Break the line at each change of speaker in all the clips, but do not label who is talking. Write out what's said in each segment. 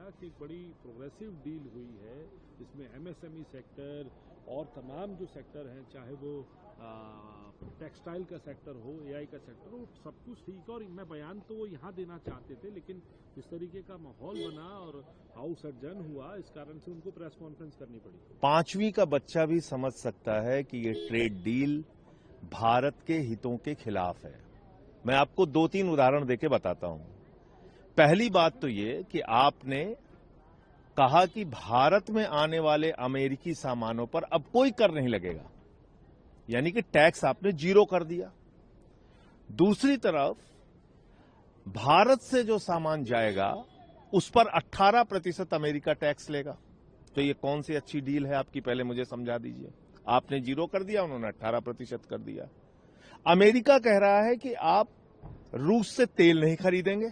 किया कि एक बड़ी प्रोग्रेसिव डील हुई है। इसमें एमएसएमई सेक्टर और तमाम जो सेक्टर हैं, चाहे वो टेक्सटाइल का सेक्टर हो, एआई का सेक्टर हो, सब कुछ ठीक है। और मैं बयान तो वो यहाँ देना चाहते थे, लेकिन जिस तरीके का माहौल बना और हाउस एडजर्न हुआ, इस कारण से उनको प्रेस कॉन्फ्रेंस करनी पड़ी।
5वीं का बच्चा भी समझ सकता है कि ये ट्रेड डील भारत के हितों के खिलाफ है। मैं आपको 2-3 उदाहरण देके बताता हूं। पहली बात तो ये कि आपने कहा कि भारत में आने वाले अमेरिकी सामानों पर अब कोई कर नहीं लगेगा, यानी कि टैक्स आपने 0 कर दिया। दूसरी तरफ भारत से जो सामान जाएगा उस पर 18% अमेरिका टैक्स लेगा। तो ये कौन सी अच्छी डील है आपकी, पहले मुझे समझा दीजिए। आपने 0 कर दिया, उन्होंने 18% कर दिया। अमेरिका कह रहा है कि आप रूस से तेल नहीं खरीदेंगे,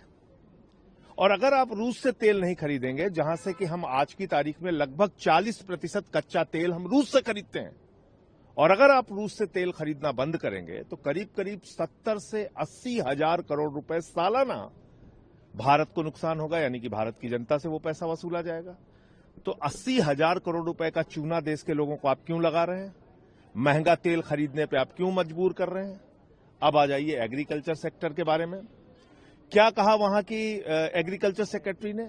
और अगर आप रूस से तेल नहीं खरीदेंगे, जहां से कि हम आज की तारीख में लगभग 40% कच्चा तेल हम रूस से खरीदते हैं, और अगर आप रूस से तेल खरीदना बंद करेंगे तो करीब करीब 70 से 80 हजार करोड़ रुपए सालाना भारत को नुकसान होगा, यानी कि भारत की जनता से वो पैसा वसूला जाएगा। तो 80 हजार करोड़ रुपए का चूना देश के लोगों को आप क्यों लगा रहे हैं? महंगा तेल खरीदने पे आप क्यों मजबूर कर रहे हैं? अब आ जाइए एग्रीकल्चर सेक्टर के बारे में। क्या कहा वहां की एग्रीकल्चर सेक्रेटरी ने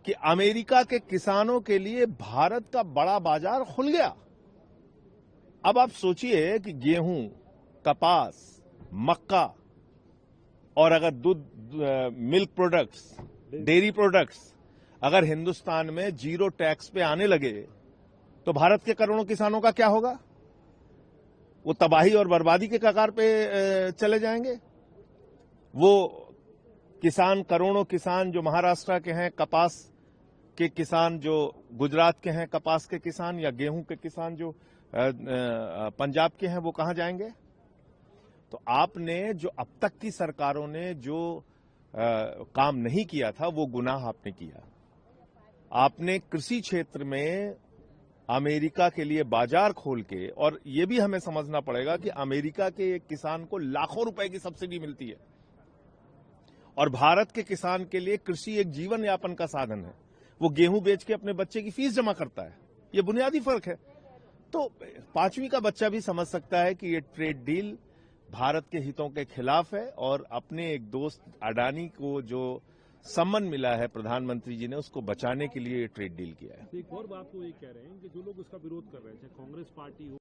कि अमेरिका के किसानों के लिए भारत का बड़ा बाजार खुल गया। अब आप सोचिए कि गेहूं, कपास, मक्का और अगर दूध, मिल्क प्रोडक्ट्स, डेयरी प्रोडक्ट्स अगर हिंदुस्तान में 0 टैक्स पे आने लगे तो भारत के करोड़ों किसानों का क्या होगा? वो तबाही और बर्बादी के कगार पे चले जाएंगे। वो किसान, करोड़ों किसान जो महाराष्ट्र के हैं कपास के किसान, जो गुजरात के हैं कपास के किसान, या गेहूं के किसान जो पंजाब के हैं, वो कहां जाएंगे? तो आपने जो अब तक की सरकारों ने जो काम नहीं किया था, वो गुनाह आपने किया। आपने कृषि क्षेत्र में अमेरिका के लिए बाजार खोल के, और ये भी हमें समझना पड़ेगा कि अमेरिका के एक किसान को लाखों रुपए की सब्सिडी मिलती है, और भारत के किसान के लिए कृषि एक जीवन यापन का साधन है। वो गेहूं बेच के अपने बच्चे की फीस जमा करता है। ये बुनियादी फर्क है। तो 5वीं का बच्चा भी समझ सकता है कि ये ट्रेड डील भारत के हितों के खिलाफ है, और अपने एक दोस्त अडानी को जो सम्मान मिला है प्रधानमंत्री जी ने, उसको बचाने के लिए ये ट्रेड डील किया है।
एक और बात वो ये कह रहे हैं कि जो लोग उसका विरोध कर रहे थे, कांग्रेस पार्टी हो